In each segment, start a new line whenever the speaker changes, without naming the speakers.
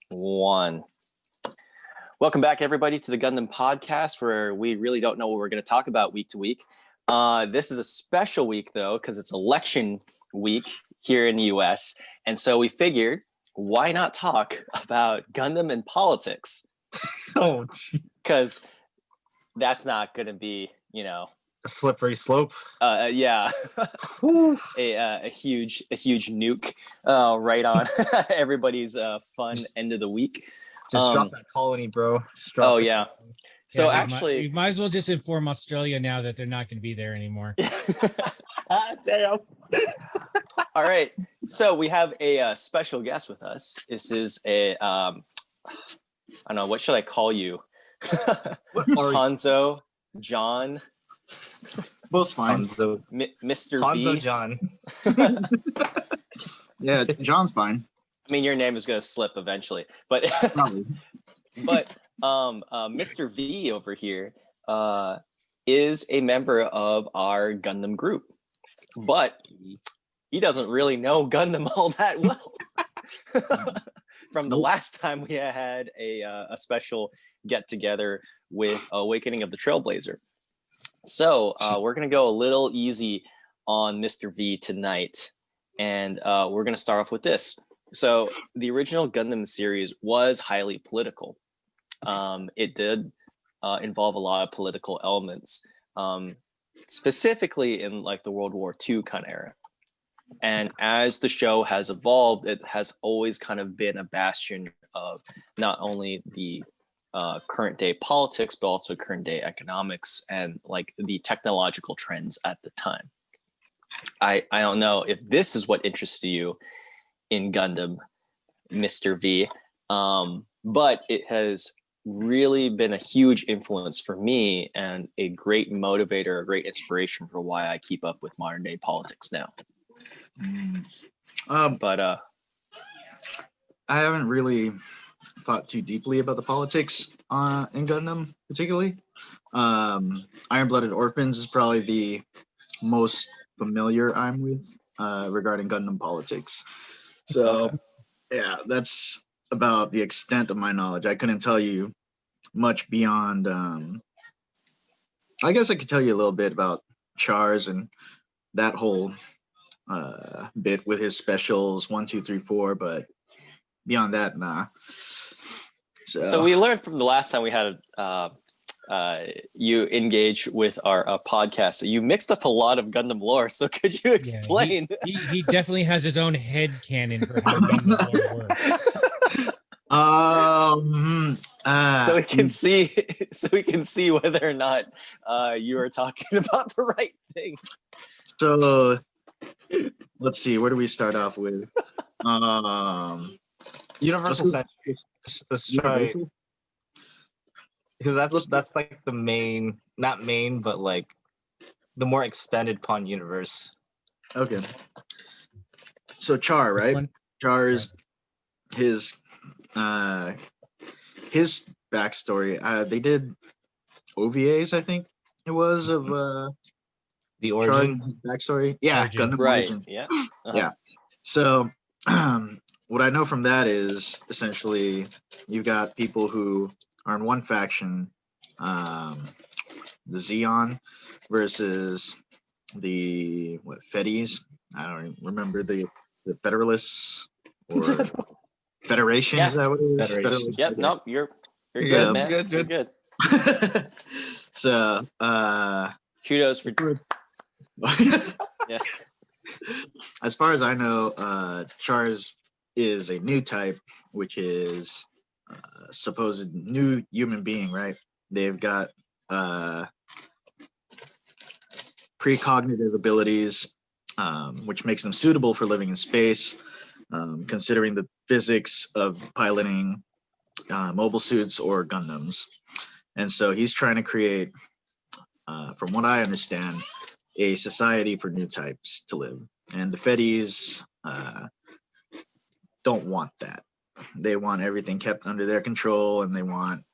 One. Welcome back, everybody, to the Gundam Podcast, where we really don't know what we're going to talk about week to week. This is a special week, though, because it's election week here in the U.S., and so we figured, why not talk about Gundam and politics?
Oh,
because that's not going to be,
a slippery slope.
Yeah, a huge nuke right on everybody's fun end of the week.
Just drop that colony, bro.
Yeah. So actually,
we might as well just inform Australia now that they're not going to be there anymore.
Damn.
All right. So we have a special guest with us. This is a I don't know, what should I call you? Hanzo, John.
Both fine.
Mr.
Hanzo
V.
John.
Yeah, John's fine.
I mean, your name is going to slip eventually, but Mr. V over here is a member of our Gundam group, but he doesn't really know Gundam all that well. From the last time we had a special get together with Awakening of the Trailblazer. So we're going to go a little easy on Mr. V tonight, and we're going to start off with this. So the original Gundam series was highly political. It did involve a lot of political elements, specifically in like the World War II kind of era. And as the show has evolved, it has always kind of been a bastion of not only the current day politics, but also current day economics and like the technological trends at the time. I don't know if this is what interests you in Gundam, Mr. V, but it has really been a huge influence for me and a great motivator, a great inspiration for why I keep up with modern day politics now. But
I haven't really thought too deeply about the politics in Gundam, particularly. Iron-Blooded Orphans is probably the most familiar I'm with regarding Gundam politics. So, yeah, that's about the extent of my knowledge. I couldn't tell you much beyond. I guess I could tell you a little bit about Char's and that whole bit with his specials 1, 2, 3, 4, but beyond that, nah.
So we learned from the last time we had you engage with our podcast that you mixed up a lot of Gundam lore. So could you explain?
Yeah, he definitely has his own head canon for how Gundam lore works.
So we can see whether or not you are talking about the right thing.
So let's see, where do we start off with?
Universal Century. Let's try, because that's like the main, not main, but like the more expanded upon universe.
Okay. So Char, right? Char is his backstory. They did OVAs, I think it was, of
the origin,
his backstory. Yeah,
Origin.
Gundam
Right.
Origin.
Yeah.
Yeah. So what I know from that is essentially you've got people who are in one faction, the Zeon versus the Fedis. I don't remember the Federalists or Federation.
Yeah.
Is that what it is?
Federation.
Yep. No, you're
Yeah,
good, man.
good.
You're good.
So
Kudos for. Yeah.
as far as I know, Char's is a new type, which is supposed new human being, right? They've got precognitive abilities, which makes them suitable for living in space, considering the physics of piloting mobile suits or Gundams. And so he's trying to create, from what I understand, a society for new types to live. And the Fedis don't want that. They want everything kept under their control, and they want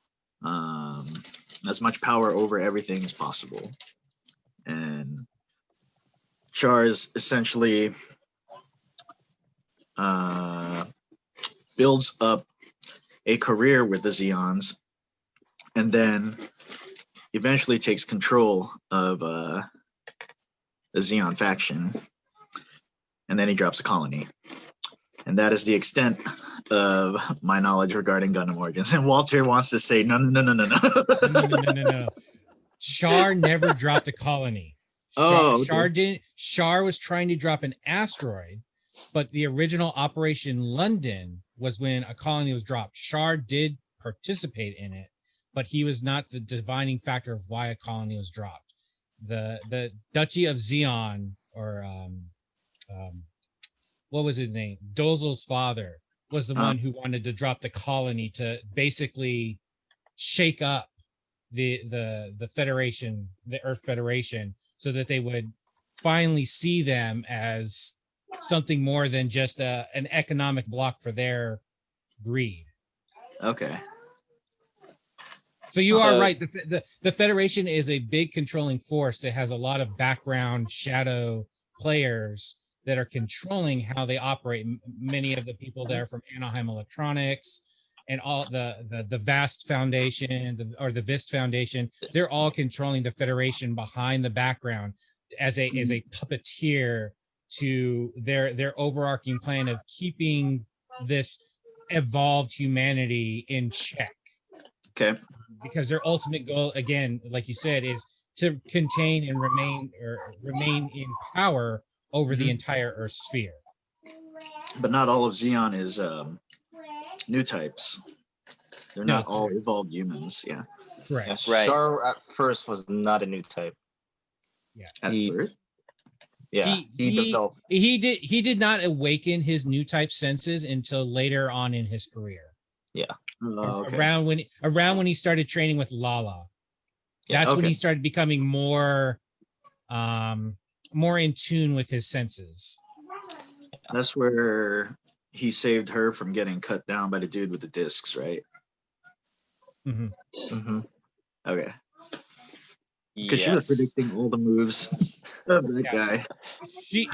as much power over everything as possible. And Char's essentially builds up a career with the Zeons, and then eventually takes control of the Zeon faction, and then he drops a colony. And that is the extent of my knowledge regarding Gundam organs. And Walter wants to say, no.
No. Char never dropped a colony.
Oh, okay.
Char didn't. Char was trying to drop an asteroid, but the original Operation London was when a colony was dropped. Char did participate in it, but he was not the defining factor of why a colony was dropped. The Duchy of Zeon, or what was his name? Dozel's father was the one who wanted to drop the colony to basically shake up the Federation, the Earth Federation, so that they would finally see them as something more than just an economic block for their greed.
Okay.
So you are right. The Federation is a big controlling force that has a lot of background shadow players that are controlling how they operate. Many of the people that are from Anaheim Electronics and all the VAST Foundation or the VIST Foundation, they're all controlling the Federation behind the background as a puppeteer to their overarching plan of keeping this evolved humanity in check.
Okay.
Because their ultimate goal, again, like you said, is to contain and remain in power over the entire Earth sphere.
But not all of Zeon is new types. They're not all evolved humans. Yeah.
Right.
Yeah, Char at first was not a new type.
Yeah.
At first?
Yeah. He developed.
He did not awaken his new type senses until later on in his career.
Yeah.
Okay.
Around when he started training with Lala. That's when he started becoming more in tune with his senses.
That's where he saved her from getting cut down by the dude with the discs, right?
Mm-hmm.
Mm-hmm.
Okay. Because she was predicting all the moves of that guy.
She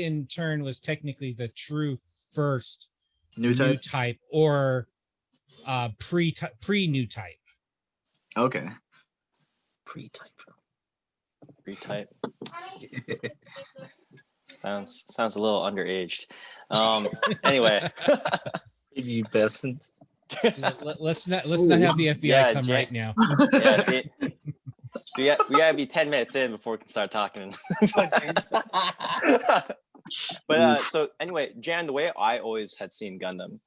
in turn was technically the true first
new
type or pre new type.
Okay.
Pre-type.
Sounds a little underaged. Anyway.
You peasant.
Let's not have the FBI come right now.
Yeah, see, we gotta be 10 minutes in before we can start talking. But so anyway, Jan, the way I always had seen Gundam,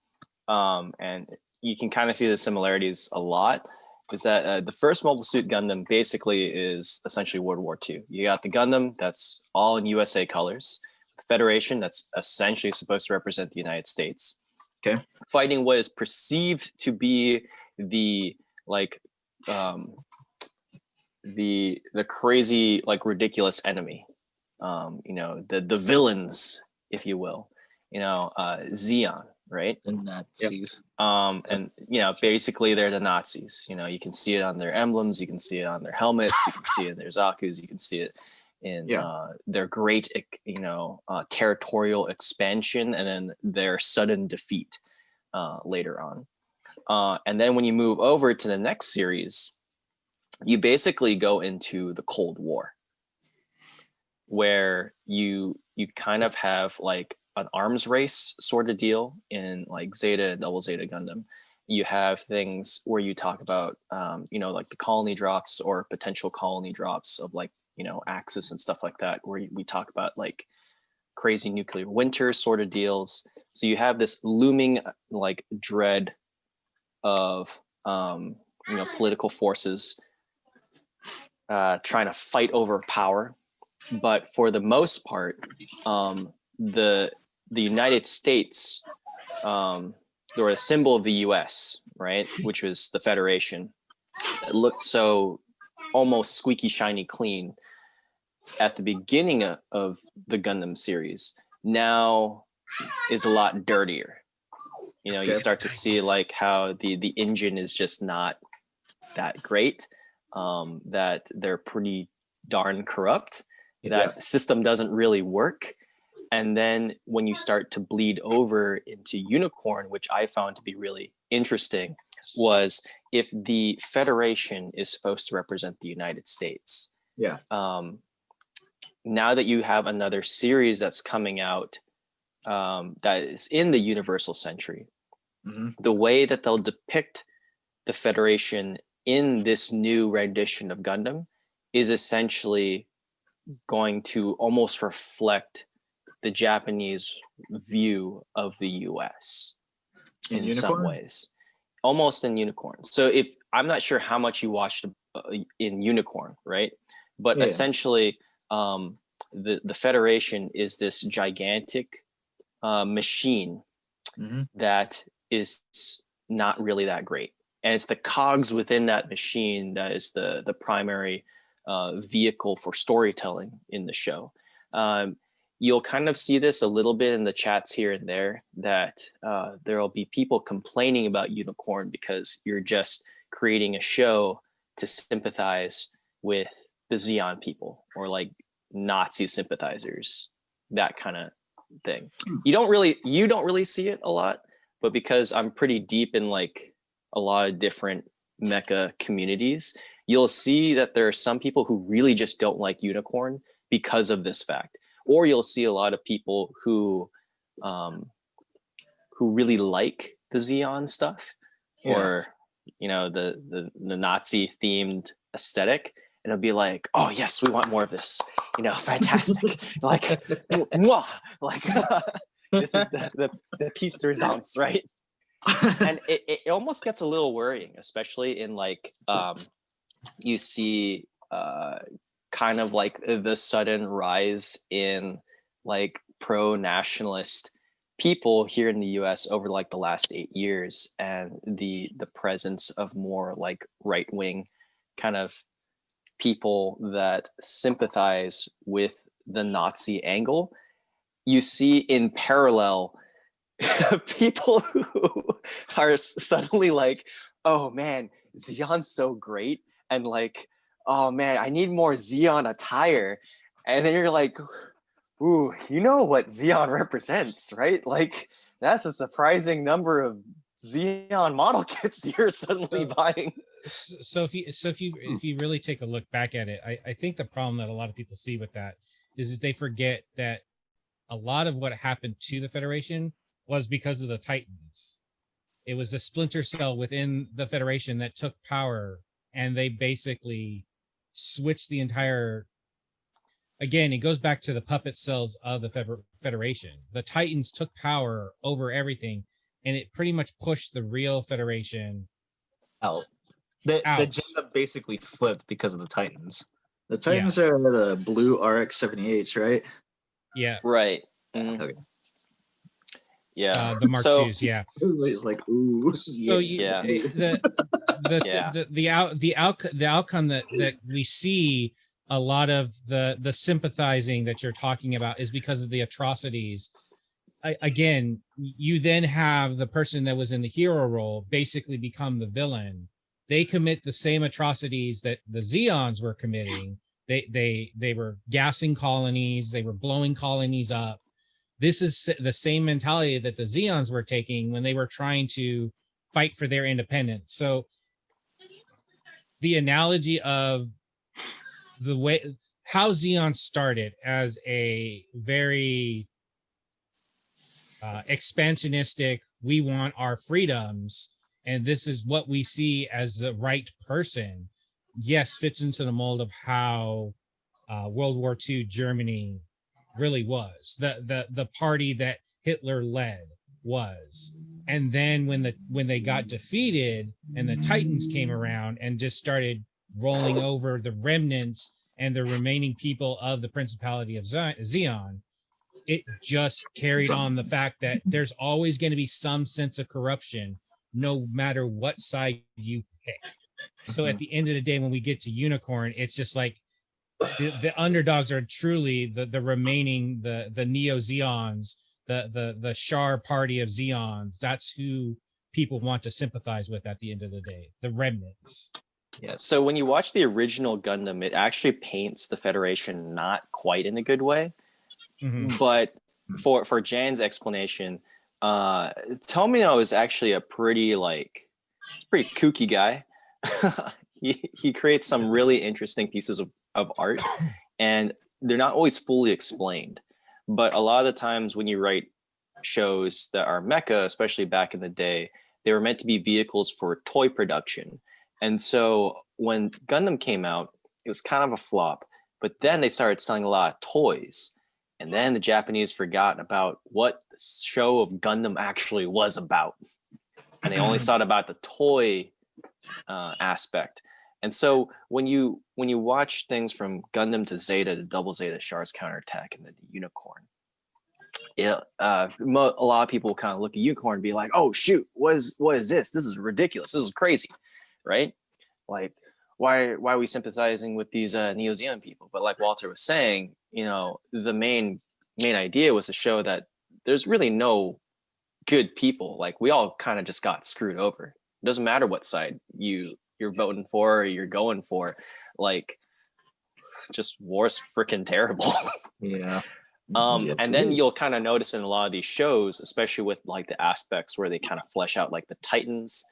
and you can kind of see the similarities a lot, is that the first Mobile Suit Gundam basically is essentially World War II. You got the Gundam that's all in USA colors, the Federation that's essentially supposed to represent the United States.
Okay.
Fighting what is perceived to be the crazy, like, ridiculous enemy. The villains, if you will. Zeon, right?
The Nazis.
And basically they're the Nazis. You can see it on their emblems, you can see it on their helmets, you can see it in their Zakus, you can see it in their great territorial expansion, and then their sudden defeat later on. And then when you move over to the next series, you basically go into the Cold War, where you kind of have like an arms race sort of deal in like Zeta and Double Zeta Gundam. You have things where you talk about like the colony drops or potential colony drops of like Axis and stuff like that, where we talk about like crazy nuclear winter sort of deals. So you have this looming like dread of political forces trying to fight over power. But for the most part, the United States, or a symbol of the US, right, which was the Federation, it looked so almost squeaky shiny clean at the beginning of the Gundam series, now is a lot dirtier. You start to see like how the engine is just not that great, that they're pretty darn corrupt, that system doesn't really work. And then when you start to bleed over into Unicorn, which I found to be really interesting, was if the Federation is supposed to represent the United States.
Yeah.
Now that you have another series that's coming out that is in the Universal Century, the way that they'll depict the Federation in this new rendition of Gundam is essentially going to almost reflect the Japanese view of the US in some ways, almost in Unicorn. So if I'm not sure how much you watched in Unicorn, right? But essentially, the Federation is this gigantic machine that is not really that great. And it's the cogs within that machine that is the primary vehicle for storytelling in the show. You'll kind of see this a little bit in the chats here and there, that there'll be people complaining about Unicorn because you're just creating a show to sympathize with the Zeon people or like Nazi sympathizers, that kind of thing. You don't really see it a lot, but because I'm pretty deep in like a lot of different mecha communities, you'll see that there are some people who really just don't like Unicorn because of this fact. Or you'll see a lot of people who really like the Zeon stuff, or the Nazi themed aesthetic, and it'll be like, oh yes, we want more of this, fantastic, like mwah! Like this is the piece de resistance, right? And it almost gets a little worrying, especially in like you see kind of like the sudden rise in like pro-nationalist people here in the US over like the last 8 years, and the presence of more like right-wing kind of people that sympathize with the Nazi angle. You see in parallel people who are suddenly like, oh man, Zeon's so great, and like, oh man, I need more Zeon attire. And then you're like, ooh, you know what Zeon represents, right? Like, that's a surprising number of Zeon model kits you're suddenly buying.
So if you really take a look back at it, I think the problem that a lot of people see with that is they forget that a lot of what happened to the Federation was because of the Titans. It was the splinter cell within the Federation that took power, and they basically switched the entire. Again, it goes back to the puppet cells of the Federation. The Titans took power over everything, and it pretty much pushed the real Federation
out. The agenda basically flipped because of the Titans.
The Titans are the blue RX-78s, right?
Yeah.
Right.
Mm-hmm.
Okay.
Yeah.
The Mark IIs, yeah.
It's like, ooh.
So the outcome that we see a lot of the sympathizing that you're talking about is because of the atrocities. Again, you then have the person that was in the hero role basically become the villain. They commit the same atrocities that the Zeons were committing. They were gassing colonies. They were blowing colonies up. This is the same mentality that the Zeons were taking when they were trying to fight for their independence. So the analogy of the way how Zeon started as a very expansionistic, we want our freedoms, and this is what we see as the right person, yes, fits into the mold of how World War II Germany really was. The party that Hitler led was. And then when they got defeated and the Titans came around and just started rolling over the remnants and the remaining people of the Principality of Zeon, it just carried on the fact that there's always going to be some sense of corruption no matter what side you pick. So at the end of the day, when we get to Unicorn, it's just like the underdogs are truly the remaining, the Neo Zeons, the Char party of Zeons. That's who people want to sympathize with at the end of the day, the remnants.
Yes. So when you watch the original Gundam, it actually paints the Federation not quite in a good way, but for Jan's explanation, Tomino is actually a pretty kooky guy. he creates some really interesting pieces of art, and they're not always fully explained. But a lot of the times when you write shows that are mecha, especially back in the day, they were meant to be vehicles for toy production. And so when Gundam came out, it was kind of a flop. But then they started selling a lot of toys. And then the Japanese forgot about what the show of Gundam actually was about. And they only thought about the toy aspect. And so when you watch things from Gundam to Zeta, to Double Zeta, Char's Counterattack, and the Unicorn, a lot of people kind of look at Unicorn and be like, "Oh shoot, what is this? This is ridiculous. This is crazy," right? Like, why are we sympathizing with these Neo Zeon people? But like Walter was saying, the main idea was to show that there's really no good people. Like, we all kind of just got screwed over. It doesn't matter what side you're voting for or you're going for. Like, just war's freaking terrible.
Yeah.
And then you'll kind of notice in a lot of these shows, especially with like the aspects where they kind of flesh out like the Titans.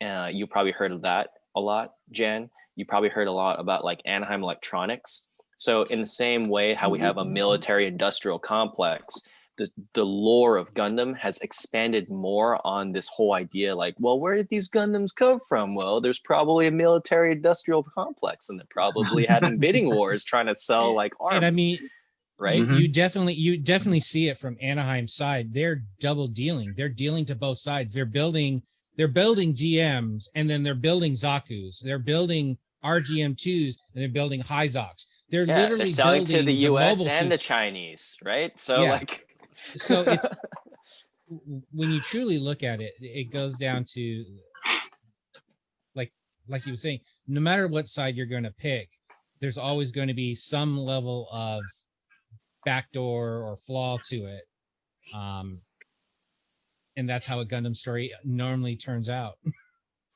You probably heard of that a lot, Jan. You probably heard a lot about like Anaheim Electronics. So in the same way how we have a military industrial complex, the lore of Gundam has expanded more on this whole idea, like, well, where did these Gundams come from? Well, there's probably a military industrial complex, and they're probably having bidding wars trying to sell like arms.
And I mean,
right?
You definitely see it from Anaheim's side. They're double dealing. They're dealing to both sides. They're building GMs, and then they're building Zaku's. They're building RGM2s, and they're building Hyzoks. They're literally
they're selling to the US and the
suits.
Chinese, right? So
so it's when you truly look at it, it goes down to like you were saying, no matter what side you're going to pick, there's always going to be some level of backdoor or flaw to it. And that's how a Gundam story normally turns out.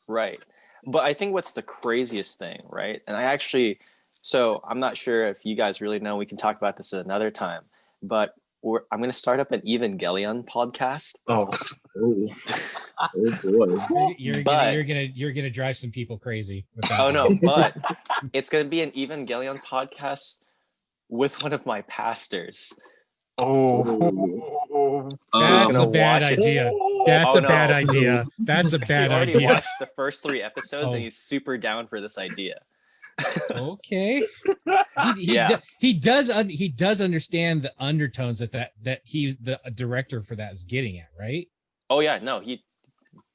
Right. But I think what's the craziest thing, right? And I'm not sure if you guys really know, we can talk about this at another time, but I'm going to start up an Evangelion podcast.
Oh boy.
You're gonna drive some people crazy with that.
Oh no, but it's going to be an Evangelion podcast with one of my pastors.
That's a bad idea. That's a bad idea. That's a bad
he already
idea.
watched the first 3 episodes and he's super down for this idea.
Okay. He does understand the undertones that he's the director for that is getting at, right?
Oh yeah, no, he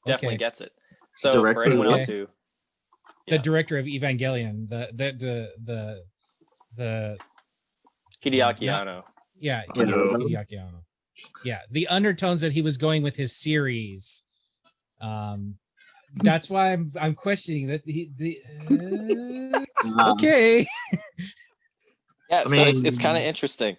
definitely gets it. So
Director,
for anyone else who
the director of Evangelion, the
Hideaki Anno.
Yeah, Hideaki Anno. Yeah, the undertones that he was going with his series. That's why I'm questioning that okay.
Yeah, so it's kind of interesting.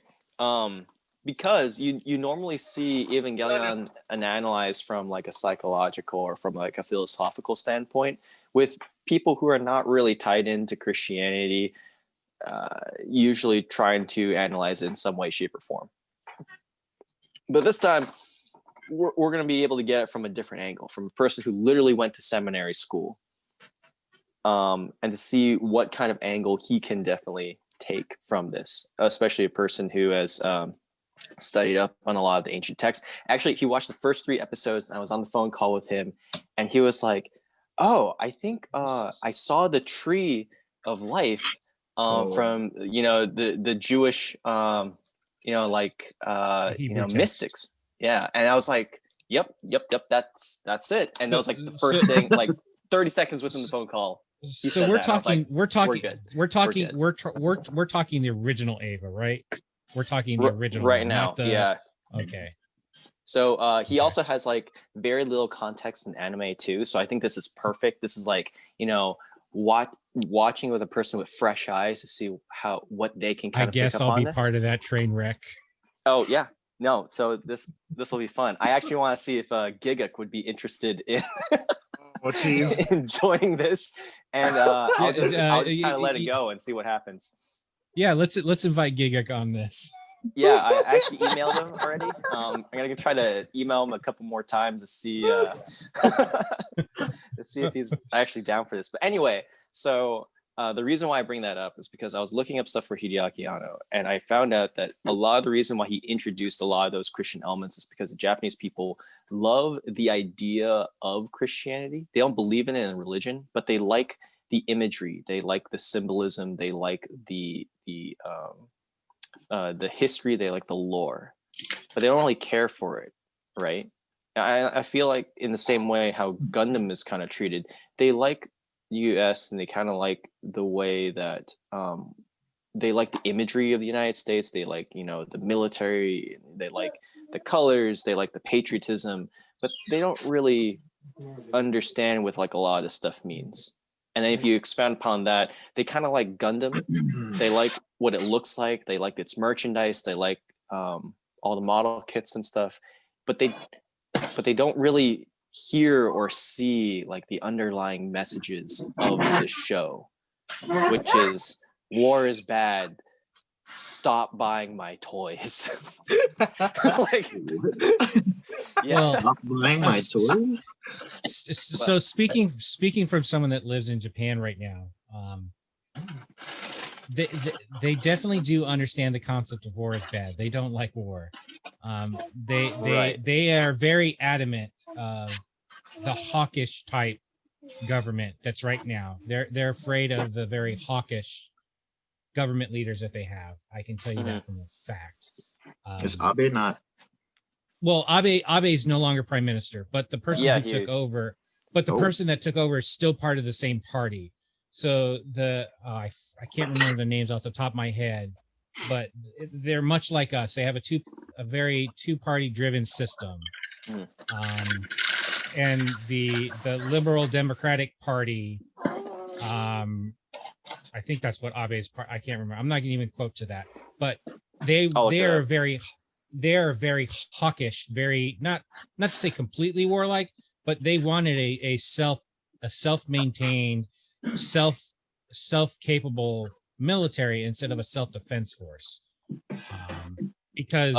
Because you normally see Evangelion analyzed from like a psychological or from like a philosophical standpoint, with people who are not really tied into Christianity, usually trying to analyze it in some way, shape, or form. But this time, we're going to be able to get it from a different angle, from a person who literally went to seminary school, and to see what kind of angle he can definitely take from this, especially a person who has studied up on a lot of the ancient texts. Actually, he watched the first 3 episodes, and I was on the phone call with him, and he was like, "Oh, I think I saw the tree of life from the Jewish mystics." Yeah, and I was like, "Yep, that's it." And that was like the first thing, like 30 seconds within the phone call.
So we're talking the original Ava, right? We're talking the original
right
one,
now. Yeah.
Okay.
So he also has like very little context in anime too. So I think this is perfect. This is like, watching with a person with fresh eyes to see what they can kind of pick up on.
I guess I'll be part of that train wreck.
Oh yeah. No, so this will be fun. I actually want to see if Giguk would be interested in enjoying this, and I'll just kind of let it go and see what happens.
Yeah, let's invite Giguk on this.
Yeah, I actually emailed him already. I'm gonna try to email him a couple more times to see to see if he's actually down for this. But anyway, so the reason why I bring that up is because I was looking up stuff for Hideaki Anno, and I found out that a lot of the reason why he introduced a lot of those Christian elements is because the Japanese people love the idea of Christianity. They don't believe in it in religion, but they like the imagery, they like the symbolism, they like the history, they like the lore, but they don't really care for it, right? I feel like in the same way how Gundam is kind of treated, they like US and they kind of like the way that they like the imagery of the United States. They like, the military, they like the colors, they like the patriotism, but they don't really understand what like a lot of this stuff means. And then if you expand upon that, they kind of like Gundam. They like what it looks like. They like its merchandise. They like all the model kits and stuff, but they don't really hear or see like the underlying messages of the show, which is war is bad. Stop buying my toys. Like, yeah.
Well,
Stop buying my toys.
so speaking from someone that lives in Japan right now, they definitely do understand the concept of war is bad. They don't like war. They are very adamant of the hawkish type government that's right now. They're afraid of the very hawkish government leaders that they have. I can tell you that from a fact.
Is Abe not?
Well, Abe is no longer prime minister, but the person who took over, person that took over is still part of the same party. So I can't remember the names off the top of my head, but they're much like us. They have a very two-party driven system. And the Liberal Democratic Party, I think that's what Abe's part. I can't remember. I'm not going to even quote to that, but they are very hawkish, very not to say completely warlike, but they wanted a self-maintained, self-capable military instead of a self-defense force. Because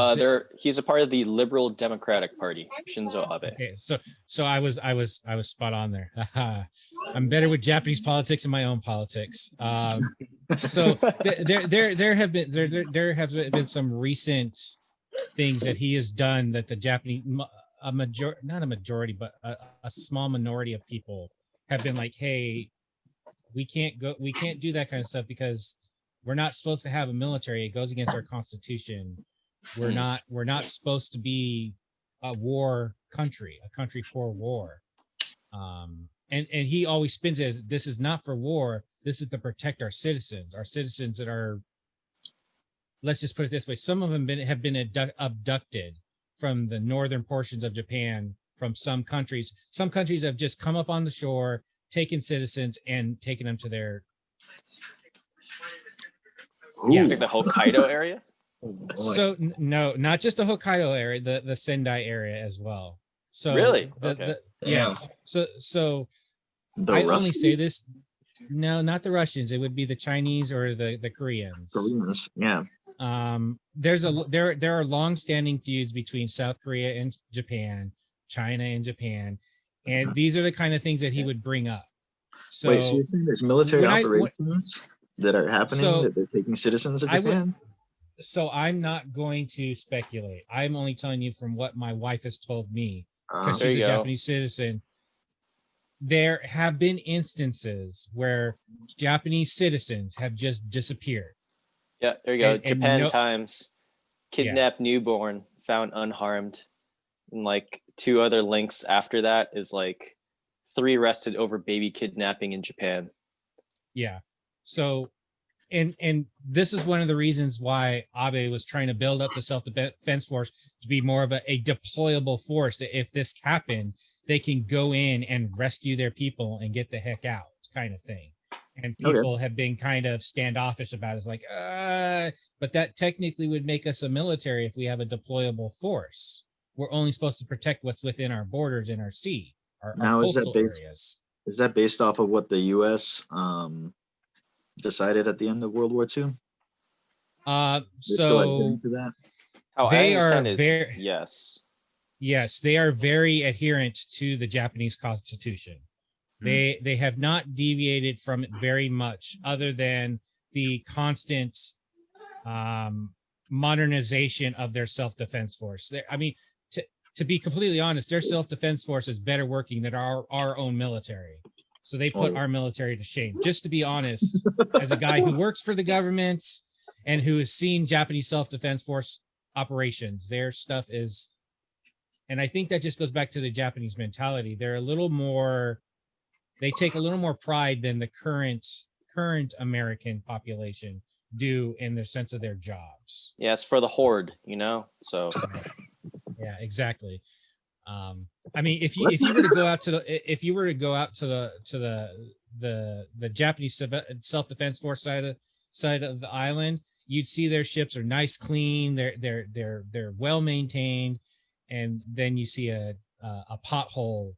he's a part of the Liberal Democratic Party, Shinzo Abe.
Okay, so I was spot on there. I'm better with Japanese politics than my own politics. So there have been some recent things that he has done that the Japanese not a majority, but a small minority of people have been like, hey, we can't do that kind of stuff because we're not supposed to have a military. It goes against our constitution. We're not supposed to be a war country, a country for war. And he always spins it as this is not for war. This is to protect our citizens that are, let's just put it this way. Some of them have been abducted from the northern portions of Japan from some countries. Some countries have just come up on the shore, taken citizens and taken them to their.
Yeah, like the Hokkaido area.
So no, not just the Hokkaido area, the Sendai area as well. So
really, okay.
Yes. So
The
I
Russians?
only say this. No, not the Russians. It would be the Chinese or the Koreans.
Yeah.
There are long-standing feuds between South Korea and Japan, China and Japan, and these are the kind of things that he would bring up. So,
wait, so you're saying there's military operations that are happening that they're taking citizens of Japan?
So I'm not going to speculate. I'm only telling you from what my wife has told me because she's a Japanese citizen. There have been instances where Japanese citizens have just disappeared.
Yeah, there you go. Japan Times, kidnapped newborn, found unharmed. And like 2 other links after that is like 3 arrested over baby kidnapping in Japan.
Yeah. So, and this is one of the reasons why Abe was trying to build up the self-defense force to be more of a deployable force. That if this happened, they can go in and rescue their people and get the heck out, kind of thing. And people have been kind of standoffish about it. It's like, but that technically would make us a military if we have a deployable force. We're only supposed to protect what's within our borders in our sea, our coastal areas.
Is that based off of what the U.S. decided at the end of World War II? They're still
So
adhering to that.
How I
they are
understand is
very
yes.
yes, they are very adherent to the Japanese Constitution. They have not deviated from it very much, other than the constant modernization of their self-defense force. I mean, to be completely honest, their self-defense force is better working than our own military. So they put our military to shame. Just to be honest, as a guy who works for the government and who has seen Japanese self-defense force operations, their stuff is, and I think that just goes back to the Japanese mentality. They're a little more, they take a little more pride than the current American population do in the sense of their jobs.
Yeah, it's for the horde, you know. So
Yeah, exactly. I mean, if you were to go out to the Japanese self-defense force side of the island, you'd see their ships are nice, clean. They're well maintained, and then you see a pothole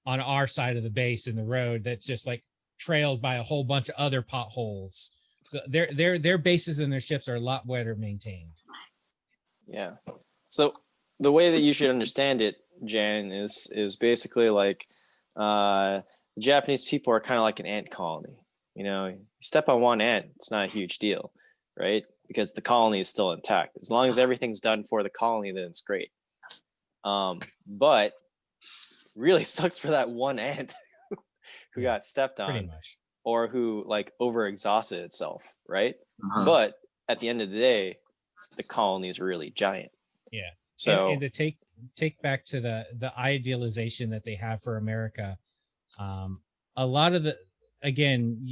on our side of the base in the road that's just like trailed by a whole bunch of other potholes. So their bases and their ships are a lot better maintained.
yeah. So the way that you should understand it, Jan, is basically like Japanese people are kind of like an ant colony. You know, you step on one ant, it's not a huge deal, right? Because the colony is still intact. As long as everything's done for the colony, then it's great. But really sucks for that one ant who got stepped
Pretty
on
much.
or who like overexhausted itself, right?
Uh-huh.
But at the end of the day, the colony is really giant.
Yeah.
So
and to take back to the idealization that they have for America, a lot of the, again,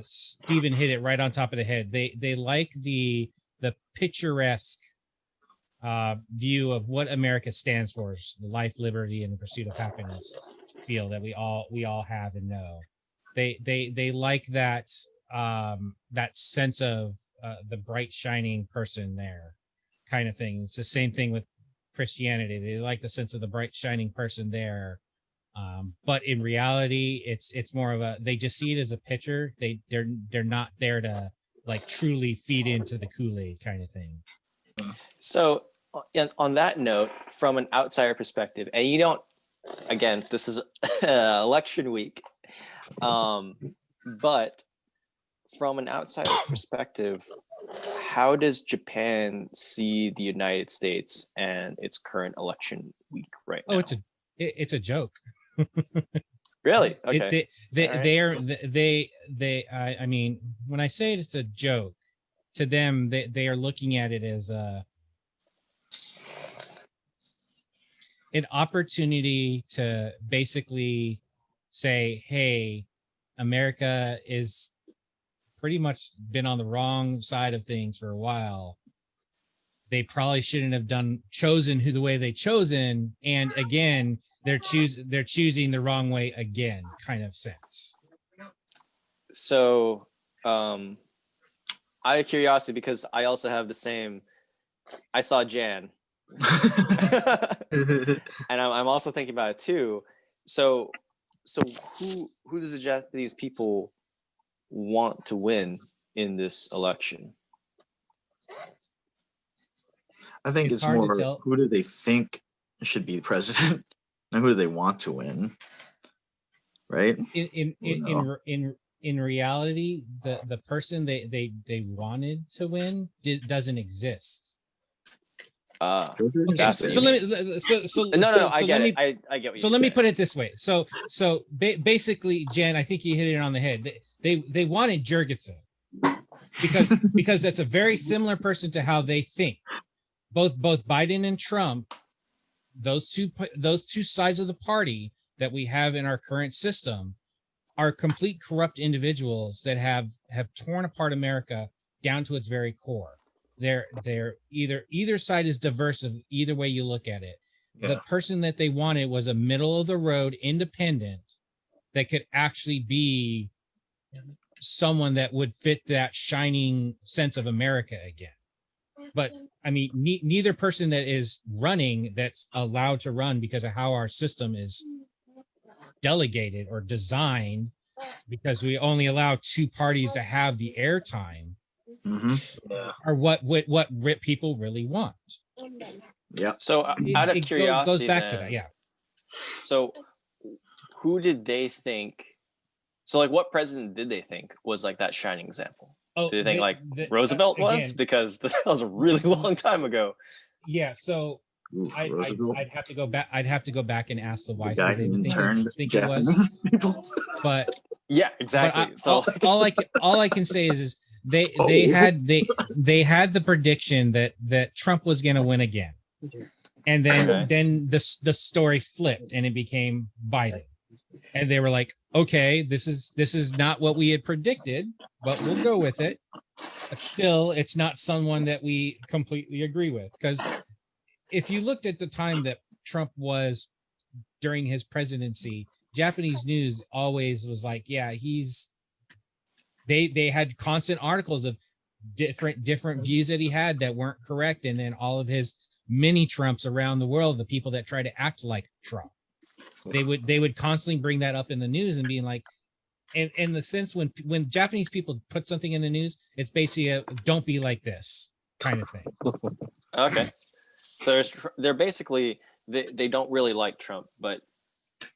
Stephen hit it right on top of the head. They like the picturesque view of what America stands for: the life, liberty, and the pursuit of happiness feel that we all have and know. They like that that sense of the bright shining person there kind of thing. It's the same thing with Christianity. They like the sense of the bright shining person there. But in reality, it's more of a, they just see it as a picture. They're not there to like truly feed into the Kool-Aid kind of thing.
So on that note, from an outsider perspective, and you don't, again, this is election week, but from an outsider's perspective, how does Japan see the United States and its current election week right now?
Oh, it's a joke.
Really? Okay.
I mean, when I say it's a joke, to them, they are looking at it as an opportunity to basically say, hey, America is pretty much been on the wrong side of things for a while. They probably shouldn't have chosen the way they chosen, and again, they're choosing the wrong way again, kind of sense.
So, out of curiosity, because I also have the same, I saw Jan, and I'm also thinking about it too. So who does the Japanese people want to win in this election?
I think it's
hard to
more
tell.
who do they think should be president and who do they want to win, right?
In reality, the person they wanted to win doesn't exist.
Okay,
So let me
I get it. I get what
so
you're
let me
saying.
put it this way. So basically, Jen, I think you hit it on the head. They wanted Jurgensen because that's a very similar person to how they think. Both Biden and Trump, those two sides of the party that we have in our current system, are complete corrupt individuals that have torn apart America down to its very core. They're either side is diverse of either way you look at it.
Yeah.
The person that they wanted was a middle of the road independent that could actually be someone that would fit that shining sense of America again. But I mean, neither person that is running that's allowed to run because of how our system is delegated or designed, because we only allow two parties to have the airtime.
Yeah.
are what people really want.
Yeah.
So out of curiosity,
goes back to
then,
that. Yeah.
So who did they think? So like, what president did they think was like that shining example?
Oh,
Did they think like Roosevelt was? Because that was a really long time ago.
Yeah. So
Roosevelt.
I'd have to go back. I'd have to go back and ask the
The
wife
guy
who they
who
would
interned
think it was.
Japanese people.
But
Yeah, exactly. So
all I can say is they had the prediction that Trump was going to win again, and then the story flipped and it became Biden, and they were like, okay, this is not what we had predicted, but we'll go with it. Still, it's not someone that we completely agree with, because if you looked at the time that Trump was during his presidency, Japanese news always was like, yeah, they had constant articles of different views that he had that weren't correct, and then all of his mini Trumps around the world, the people that try to act like Trump, they would constantly bring that up in the news and being like, in the sense when Japanese people put something in the news, it's basically a don't be like this kind of thing.
okay, so they're basically they don't really like Trump, but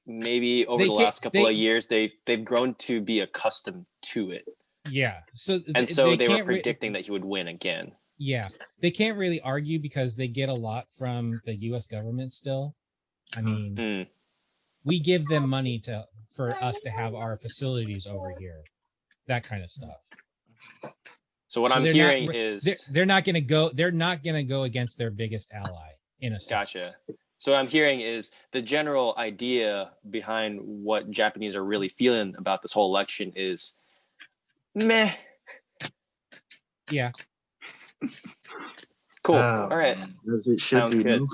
maybe over the last couple of years they've grown to be accustomed to it.
Yeah. So
they were predicting that he would win again.
Yeah, they can't really argue because they get a lot from the U.S. government still. I mean, we give them money for us to have our facilities over here, that kind of stuff.
So I'm hearing is
they're not going to go. They're not going to go against their biggest ally in a sense.
Gotcha. So what I'm hearing is the general idea behind what Japanese are really feeling about this whole election is meh.
Yeah.
Cool. All right. Sounds good.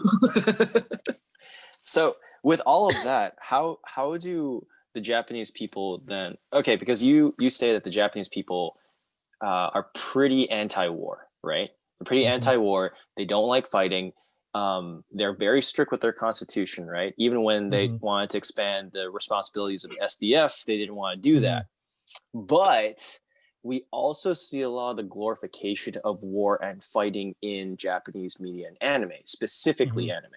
So with all of that, how do the Japanese people then? Okay, because you say that the Japanese people are pretty anti-war, right? They're pretty anti-war. They don't like fighting. They're very strict with their constitution, right? Even when they wanted to expand the responsibilities of SDF, they didn't want to do that. But we also see a lot of the glorification of war and fighting in Japanese media and anime, specifically anime.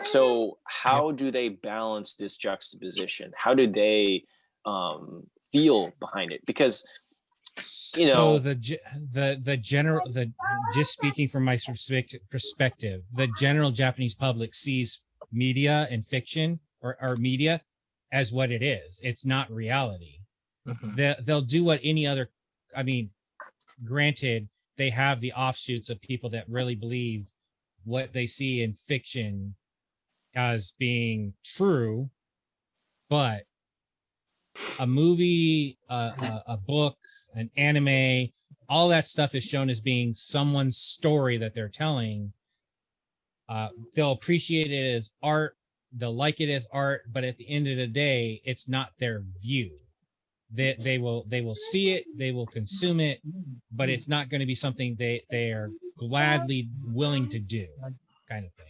So how do they balance this juxtaposition? How do they feel behind it? Because
so just speaking from my perspective, the general Japanese public sees media and fiction or media as what it is. It's not reality. They'll do what any other. I mean, granted, they have the offshoots of people that really believe what they see in fiction as being true, but a movie, a book, an anime, all that stuff is shown as being someone's story that they're telling. They'll appreciate it as art, they'll like it as art, but at the end of the day, it's not their view. They will see it, they will consume it, but it's not going to be something they are gladly willing to do, kind of thing.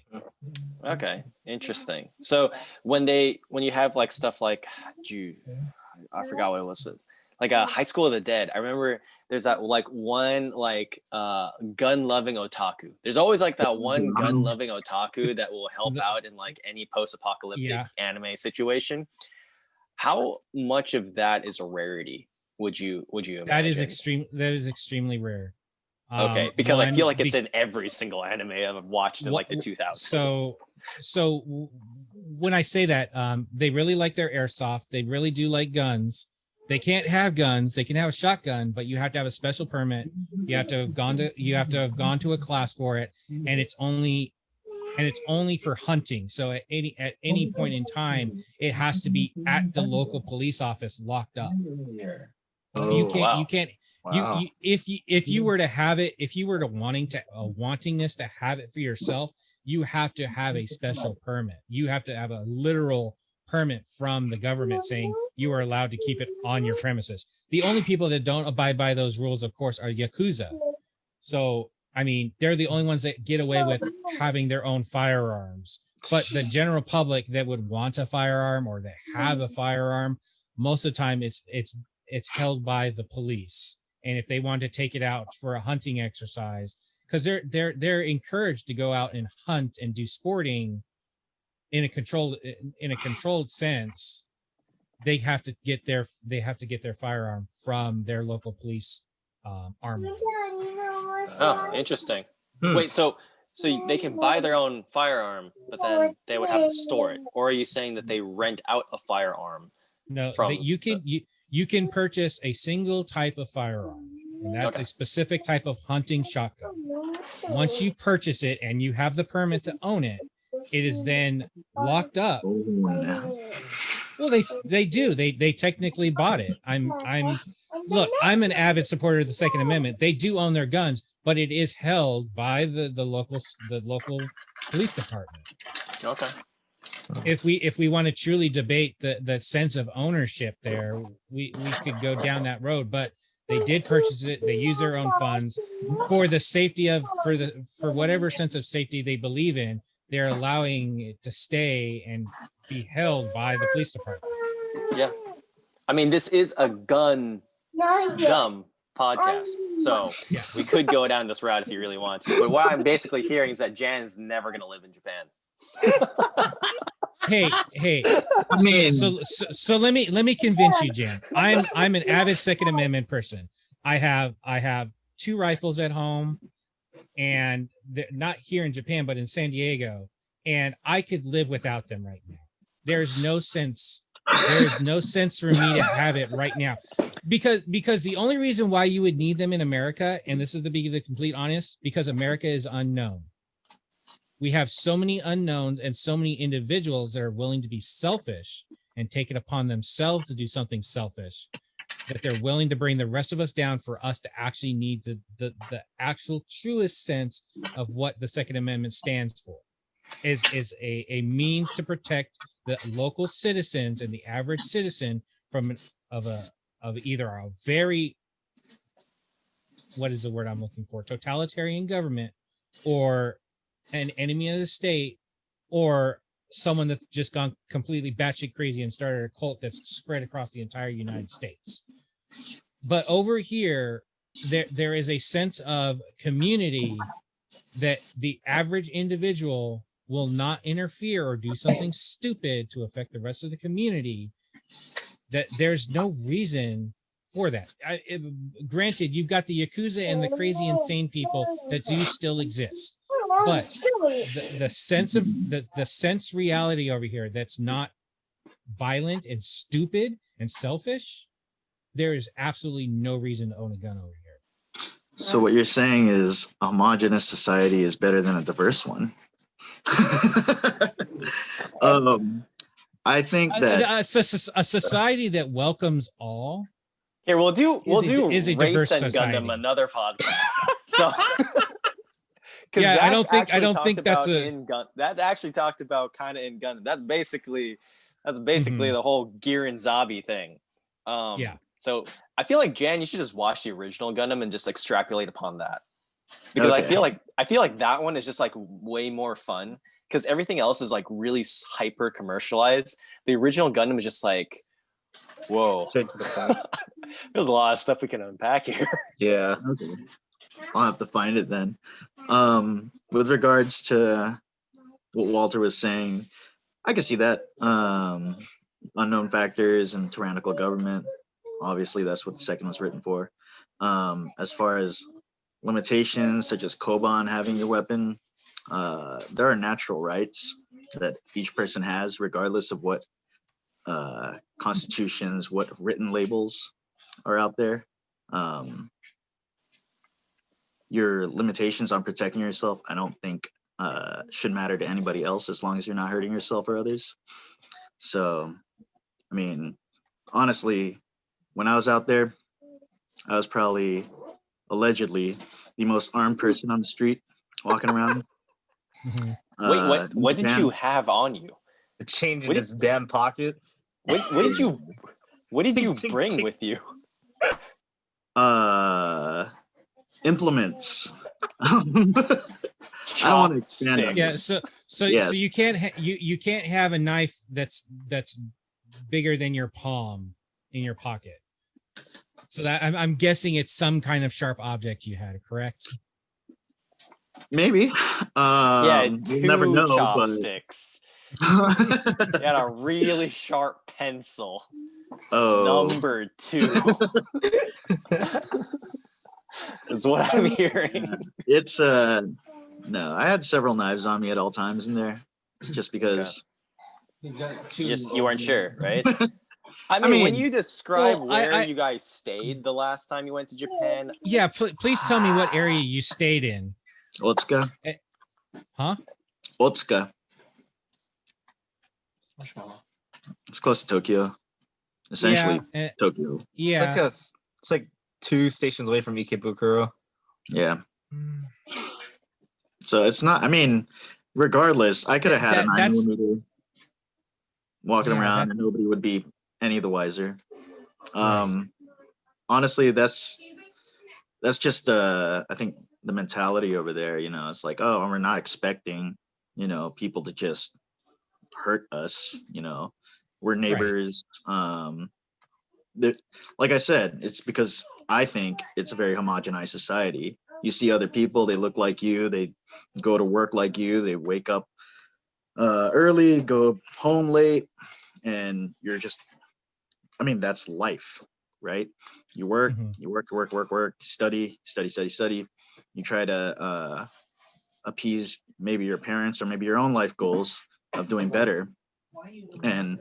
Okay, interesting. So when you have like stuff like I forgot what it was, like a High School of the Dead. I remember there's that like one like gun loving otaku. There's always like that one gun loving otaku that will help out in like any post-apocalyptic anime situation. How much of that is a rarity? Would you imagine?
That is extremely rare.
Okay, because I feel like it's in every single anime I've watched in like the 2000s.
So when I say that, they really like their airsoft. They really do like guns. They can't have guns. They can have a shotgun, but you have to have a special permit. You have to have gone to a class for it, and it's only for hunting. So at any point in time, it has to be at the local police office locked up. You can't. Wow. If you were to have it, if you were to wanting this to have it for yourself, you have to have a special permit. You have to have a literal permit from the government saying you are allowed to keep it on your premises. The only people that don't abide by those rules, of course, are Yakuza. So, I mean, they're the only ones that get away with having their own firearms. But the general public that would want a firearm or that have a firearm, most of the time it's held by the police. and if they want to take it out for a hunting exercise, because they're encouraged to go out and hunt and do sporting in a controlled sense, they have to get their firearm from their local police armory.
Oh, interesting. Wait, so they can buy their own firearm, but then they would have to store it, or are you saying that they rent out a firearm?
No,
from
you can purchase a single type of firearm, and that's
Okay.
a specific type of hunting shotgun. Once you purchase it and you have the permit to own it, it is then locked up.
Oh, no.
Well, they do. They technically bought it. I'm an avid supporter of the Second Amendment. They do own their guns, but it is held by the local police department.
Okay.
If we want to truly debate the sense of ownership there, we could go down that road. But they did purchase it. They use their own funds for the safety of for whatever sense of safety they believe in. They're allowing it to stay and be held by the police department.
Yeah. I mean, this is a Gundam podcast, so
Yeah.
we could go down this route if you really want to. But what I'm basically hearing is that Jan's never going to live in Japan.
Hey.
I mean,
So let me convince you, Jan. I'm an avid Second Amendment person. I have 2 rifles at home, and they're not here in Japan, but in San Diego, and I could live without them right now. There's no sense for me to have it right now, because the only reason why you would need them in America, and this is to be the complete honest, because America is unknown. We have so many unknowns and so many individuals that are willing to be selfish and take it upon themselves to do something selfish, that they're willing to bring the rest of us down for us to actually need the actual truest sense of what the Second Amendment stands for, is a means to protect the local citizens and the average citizen from either a very, what is the word I'm looking for, totalitarian government, or an enemy of the state, or someone that's just gone completely batshit crazy and started a cult that's spread across the entire United States. But over here, there is a sense of community that the average individual will not interfere or do something stupid to affect the rest of the community. That there's no reason for that. Granted, you've got the Yakuza and the crazy insane people that do still exist, but the sense of the sense reality over here that's not violent and stupid and selfish, there is absolutely no reason to own a gun over here.
so what you're saying is a homogeneous society is better than a diverse one. I think that
a society that welcomes all.
Here, we'll do
is a
Race
diverse
and
society.
Gundam another podcast. So
Yeah, I don't think that's
that's actually talked about kind of in Gundam. That's basically the whole Gear and Zabi thing.
Yeah.
So I feel like, Jan, you should just watch the original Gundam and just extrapolate upon that, because
Okay.
I feel like that one is just like way more fun, because everything else is like really hyper commercialized. The original Gundam is just like, whoa,
Straight to the point.
there's a lot of stuff we can unpack here.
Yeah.
okay. I'll have to find it then. With regards to what Walter was saying, I can see that. Unknown factors and tyrannical government. Obviously, that's what the second was written for. As far as limitations such as Koban having your weapon, there are natural rights that each person has, regardless of what constitutions, what written labels are out there. Your limitations on protecting yourself, I don't think should matter to anybody else, as long as you're not hurting yourself or others. So, I mean, honestly, when I was out there, I was probably allegedly the most armed person on the street walking around.
Wait, what did you have on you?
The change in
What
his damn pocket.
What did you
Ching,
bring
ching.
with you?
Implements. I don't want to expand on
Yeah,
this.
so
Yeah.
you can't you can't have a knife that's bigger than your palm in your pocket. So that I'm guessing it's some kind of sharp object you had, correct?
Maybe.
Yeah,
We'll
two
never know,
chopsticks.
but
You had a really sharp pencil.
oh,
Number 2. Is what I'm hearing.
it's no. I had several knives on me at all times in there, just because.
You weren't sure, right? I mean, when
mean,
you describe
well,
where
I-
you guys stayed the last time you went to Japan,
Yeah, please tell me what area you stayed in.
Otsuka.
Huh?
Otsuka. It's close to Tokyo. Essentially,
Yeah,
Tokyo.
yeah.
It's like 2 stations away from Ikebukuro.
Yeah. So it's not. I mean, regardless, I could have had a 9mm walking
Yeah,
around,
that-
and nobody would be any the wiser.
Right.
Honestly, that's just I think the mentality over there. You know, it's like, oh, we're not expecting, people to just hurt us. We're neighbors. Like I said, it's because I think it's a very homogenized society. You see other people, they look like you, they go to work like you, they wake up early, go home late, and you're just, I mean, that's life, right? You work,
Mhm.
you work, study. You try to appease maybe your parents or maybe your own life goals of doing better. And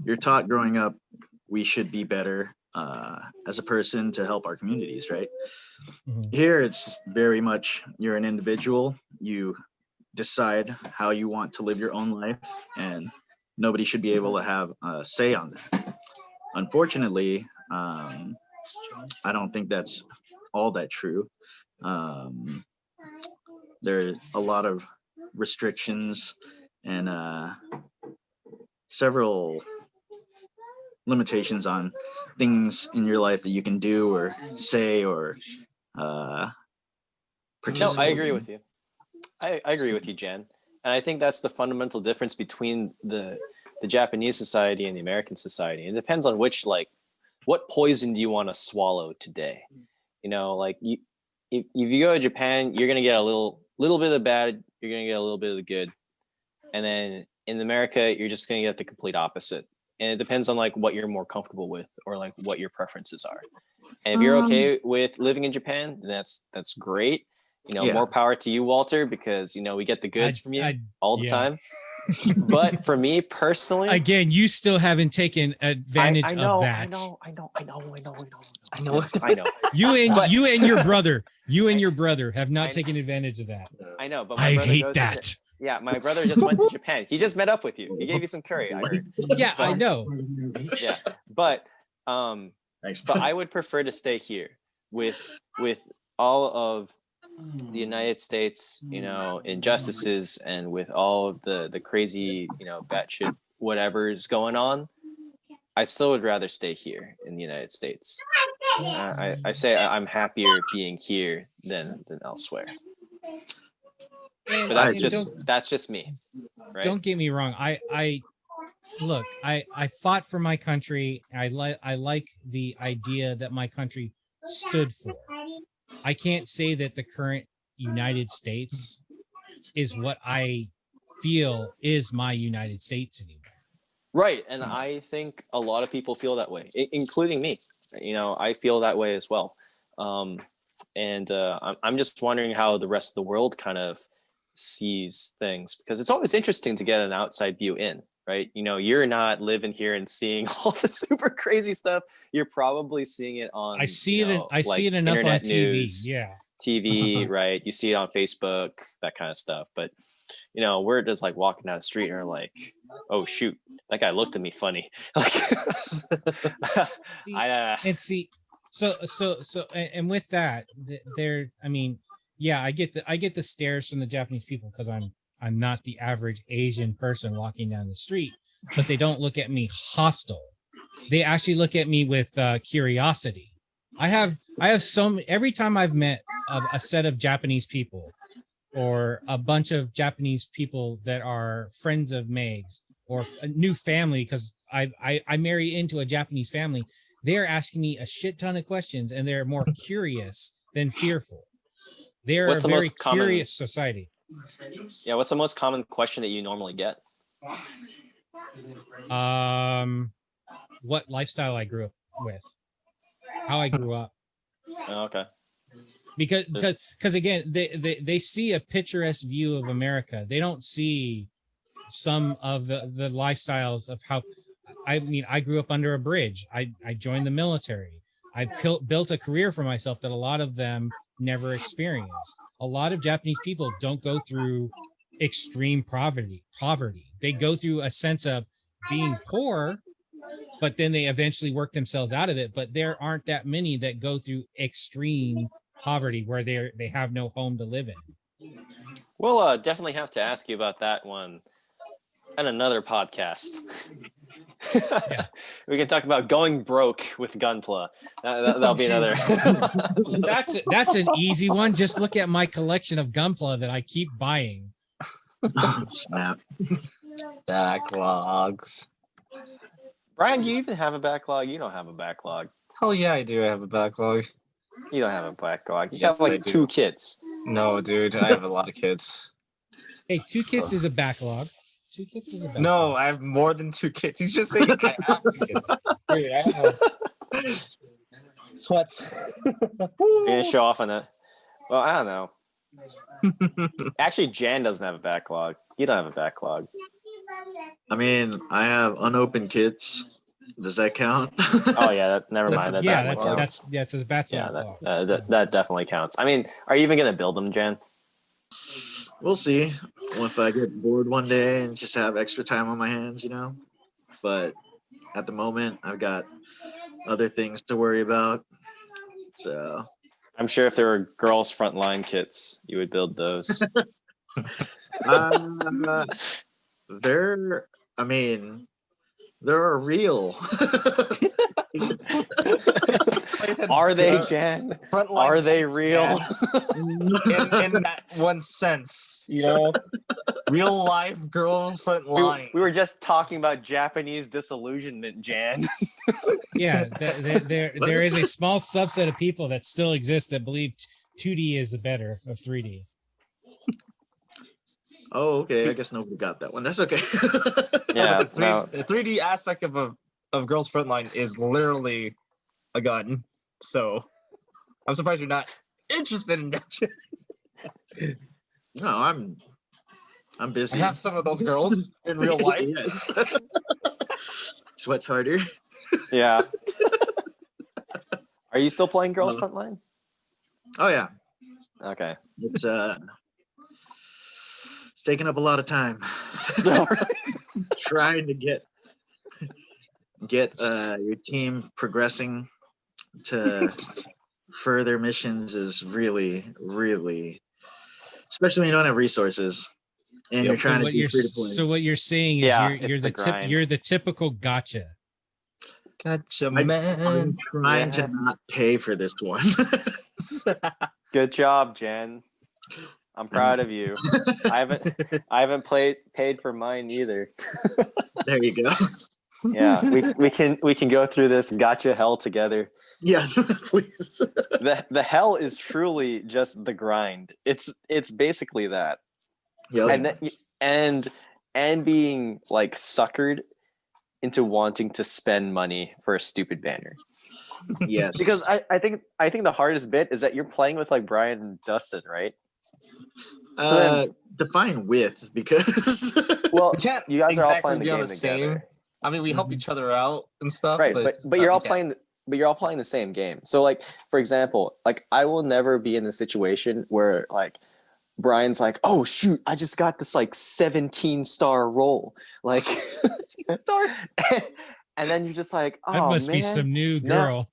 you're taught growing up, we should be better as a person to help our communities, right?
Mhm.
Here, it's very much you're an individual. You decide how you want to live your own life, and nobody should be able to have a say on that. Unfortunately, I don't think that's all that true. There's a lot of restrictions and several limitations on things in your life that you can do or say or
no,
participate
I agree
in.
with you. I agree with you, Jen. And I think that's the fundamental difference between the Japanese society and the American society. It depends on which, like, what poison do you want to swallow today? Like if you go to Japan, you're gonna get a little bit of the bad, you're gonna get a little bit of the good, and then in America, you're just gonna get the complete opposite. And it depends on like what you're more comfortable with or like what your preferences are. And if you're okay with living in Japan, then that's great.
Yeah.
More power to you, Walter, because we get the goods from you all the
yeah.
time. But for me personally,
Again, you still haven't taken advantage
I know,
of that.
I know.
I know. But-
You and your brother have not taken advantage of that.
I know, but my
I
brother
hate
goes to
that.
Yeah, my brother just went to Japan. He just met up with you. He gave you some curry, I heard.
Yeah, I know.
Yeah, but
Thanks.
but I would prefer to stay here with all of the United States, injustices, and with all of the crazy, batshit whatever's going on. I still would rather stay here in the United States. I say I'm happier being here than elsewhere.
And,
But
and
that's just me. Right?
don't get me wrong. I look, I fought for my country. I like the idea that my country stood for. I can't say that the current United States is what I feel is my United States anymore.
Right, and I think a lot of people feel that way, including me. I feel that way as well. And I'm just wondering how the rest of the world kind of sees things, because it's always interesting to get an outside view in, right? You're not living here and seeing all the super crazy stuff. You're probably seing it on
I see it enough
internet
on TV.
news,
Yeah.
TV, right? You see it on Facebook, that kind of stuff. But we're just like walking down the street and we're like, oh shoot, that guy looked at me funny.
And with that, I get the stares from the Japanese people because I'm not the average Asian person walking down the street, but they don't look at me hostile. They actually look at me with curiosity. I have every time I've met a set of Japanese people or a bunch of Japanese people that are friends of Meg's or a new family, because I married into a Japanese family, they're asking me a shit ton of questions, and they're more curious than fearful. They're
What's
a
the
very
most common-
curious society.
Yeah, what's the most common question that you normally get?
What lifestyle I grew up with, how I grew up.
Oh, okay.
Because again, they see a picturesque view of America. They don't see some of the lifestyles of how. I mean, I grew up under a bridge. I joined the military. I've built a career for myself that a lot of them never experienced. A lot of Japanese people don't go through extreme poverty. They go through a sense of being poor, but then they eventually work themselves out of it. But there aren't that many that go through extreme poverty where they have no home to live in.
We'll definitely have to ask you about that one and another podcast.
Yeah.
We can talk about going broke with Gunpla. That'll be another.
That's an easy one. Just look at my collection of Gunpla that I keep buying.
Snap.
Backlogs.
Brian, do you even have a backlog? You don't have a backlog.
Hell yeah, I do have a backlog.
You don't have a backlog. You
Yes,
have
I
like
do.
2 kits.
No, dude, I have a lot of kids.
Hey, 2 kits is a backlog. 2 kits is a backlog.
No, I have more than 2 kids. He's just saying I have 2 kids. Dude, I have sweats.
You're gonna show off on that. Well, I don't know. Actually, Jan doesn't have a backlog. You don't have a backlog.
I mean, I have unopened kits. Does that count?
Oh yeah, never mind. That
Yeah,
definitely counts.
that's a backlog.
That definitely counts. I mean, are you even gonna build them, Jan?
We'll see if I get bored one day and just have extra time on my hands, you know. But at the moment, I've got other things to worry about. So
I'm sure if there were girls' frontline kits, you would build those.
they're, I mean, they're real.
Are they, Jan?
Frontline
Are they
kids,
real?
man. in that one sense, you know, real life girls frontline.
We were just talking about Japanese disillusionment, Jan.
Yeah, there is a small subset of people that still exist that believe 2D is the better of 3D.
Oh, okay. I guess nobody got that one. That's okay.
Yeah,
The 3D aspect of girls frontline is literally a gun. So I'm surprised you're not interested in that shit.
No, I'm busy.
I have some of those girls in real life.
Yes. Sweats harder.
Yeah. Are you still playing Girls Frontline?
Oh yeah.
Okay.
It's taking up a lot of time. Trying to get your team progressing to further missions is really, really, especially when you don't have resources and you're trying to be free to play.
So what you're saying is
Yeah,
you're the typical gotcha.
Gotcha,
I'm
man.
trying to not pay for this one.
Good job, Jen. I'm proud of you. I haven't paid for mine either.
There you go.
Yeah, we can go through this gotcha hell together.
Yes, please.
The hell is truly just the grind. It's basically that.
Yep.
And being like suckered into wanting to spend money for a stupid banner.
Yes.
Because I think the hardest bit is that you're playing with like Brian and Dustin, right?
Define with, because
Well,
We can't
you guys are all
exactly
playing the
be on
game
the
together.
same. I mean, we help each other out and stuff.
Right, but you're all
we can't.
playing but you're all playing the same game. So like, for example, like I will never be in the situation where like Brian's like, oh shoot, I just got this like 17-star roll. Like
stars.
and then you're just like, oh
That must
man,
be some new girl.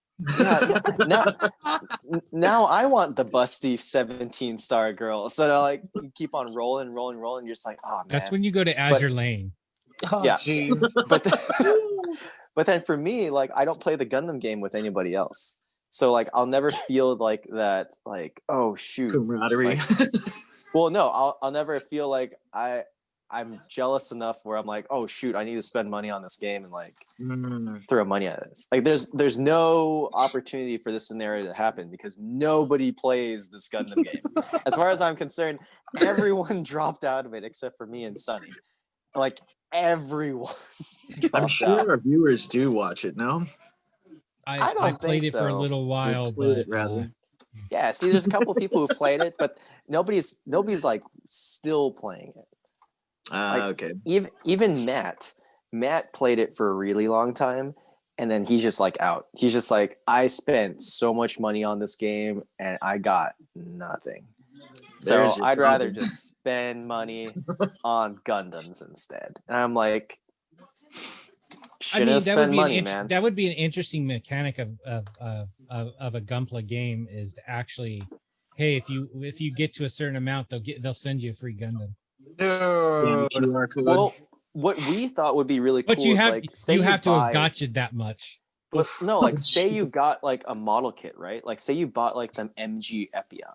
now I want the busty 17-star girl. So they're like you keep on rolling. You're just like, oh man.
That's when you go to Azure Lane.
Oh,
Yeah.
jeez.
But then for me, like I don't play the Gundam game with anybody else. So like I'll never feel like that, like, oh shoot.
camaraderie.
Well, no, I'll never feel like I I'm jealous enough where I'm like, oh shoot, I need to spend money on this game and like
Mm.
throw money at this. Like there's no opportunity for this scenario to happen because nobody plays this Gundam game. As far as I'm concerned, everyone dropped out of it except for me and Sunny. Like everyone
I'm
dropped
sure
out.
our viewers do watch it. No,
I don't
I played
think
it for a
so.
little while,
played
but
it, rather.
Yeah, see, there's a couple people who've played it, but nobody's like still playing it. Like,
Okay.
Even Matt played it for a really long time, and then he's just like out. He's just like, I spent so much money on this game and I got nothing. So
There's your
I'd rather
problem.
just spend money on Gundams instead. And I'm like, shouldn't have
that would
spent
be
money, man.
that would be an interesting mechanic of a Gunpla game is to actually, hey, if you get to a certain amount, they'll send you a free Gundam.
Yeah, QR code.
Well, what we thought would be really cool
But you
is
have
like, say
you have to
buy,
have gotcha that much.
but no, like say you got like a model kit, right? Like say you bought like them MG Epion.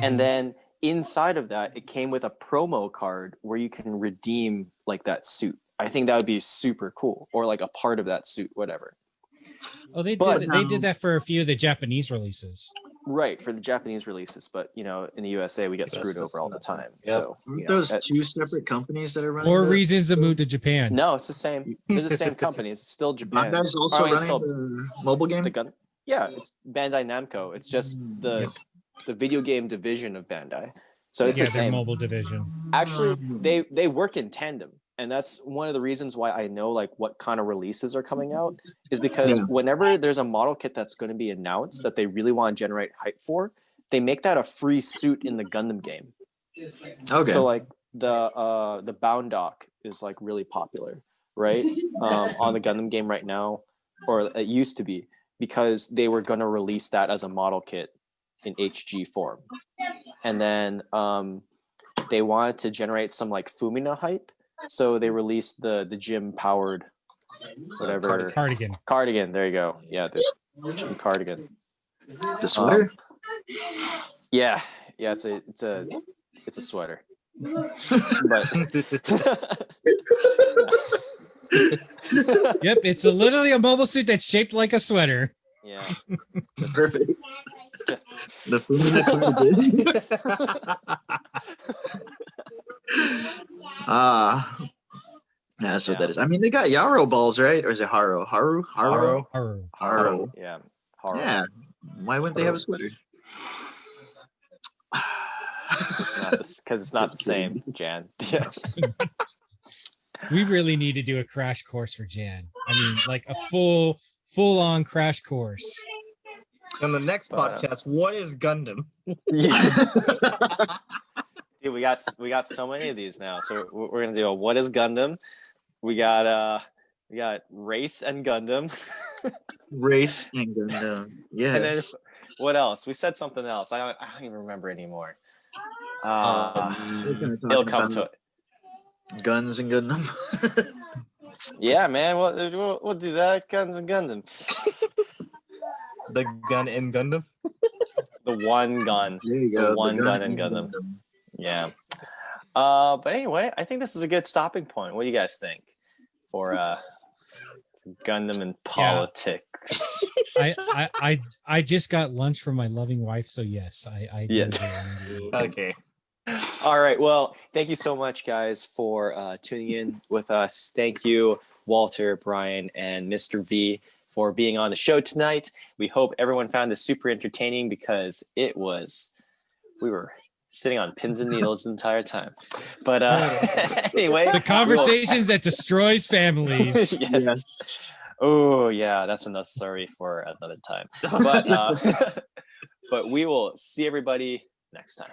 And then inside of that, it came with a promo card where you can redeem like that suit. I think that would be super cool, or like a part of that suit, whatever.
Oh, they
But-
did that for a few of the Japanese releases.
Right, for the Japanese releases, but in the USA we get
Yes,
screwed
that's
over all the
not-
time.
yep.
So
Aren't those
that's-
two separate companies that are running?
More
the-
reasons to move to Japan.
No, it's the same. They're the same company. It's still Japan.
Bandai's also
I mean,
running
still
the mobile game.
the gun. Yeah, it's Bandai Namco. It's just the video game division of Bandai. So it's
Yeah,
the
their
same.
mobile division.
Actually, they work in tandem, and that's one of the reasons why I know like what kind of releases are coming out is because
Yeah.
whenever there's a model kit that's going to be announced that they really want to generate hype for, they make that a free suit in the Gundam game.
Okay.
So like the Boundock is like really popular, right? On the Gundam game right now, or it used to be, because they were going to release that as a model kit in HG form. And then they wanted to generate some like Fumina hype, so they released the gym powered whatever
Cardigan.
There you go. Yeah, the gym cardigan.
the sweater.
Yeah, it's a sweater. But
Yep, it's literally a mobile suit that's shaped like a sweater.
yeah,
Perfect.
just
The Fumina that's what
Yeah.
that is. I mean, they got Yarrow balls, right? Or is it Haro? Haru?
Haro.
Haro.
yeah, horror.
Yeah. Why wouldn't they have a sweater?
Because it's not the same, Jan. Yeah.
We really need to do a crash course for Jan. I mean, like a full-on crash course.
On the next
But,
podcast, what is Gundam?
Yeah. Dude, we got so many of these now. So we're gonna do a what is Gundam? We got race and Gundam.
Race and Gundam. Yes.
And then what else? We said something else. I don't even remember anymore.
We're kinda
It'll
talking
come
about
to it.
Guns and Gundam.
Yeah, man. We'll do that. Guns and Gundam.
The gun in Gundam?
The one gun.
There you go.
The one
Guns
gun and Gundam.
Gundam.
Yeah. But anyway, I think this is a good stopping point. What do you guys think for Gundam and politics?
I just got lunch from my loving wife, so yes, I do
Yeah.
agree.
Okay.
All right. Well, thank you so much, guys, for tuning in with us. Thank you, Walter, Brian, and Mr. V, for being on the show tonight. We hope everyone found this super entertaining because we were sitting on pins and needles the entire time. But anyway,
The conversations that destroys families.
Yes. Oh yeah, that's another story for another time. But but we will see everybody next time.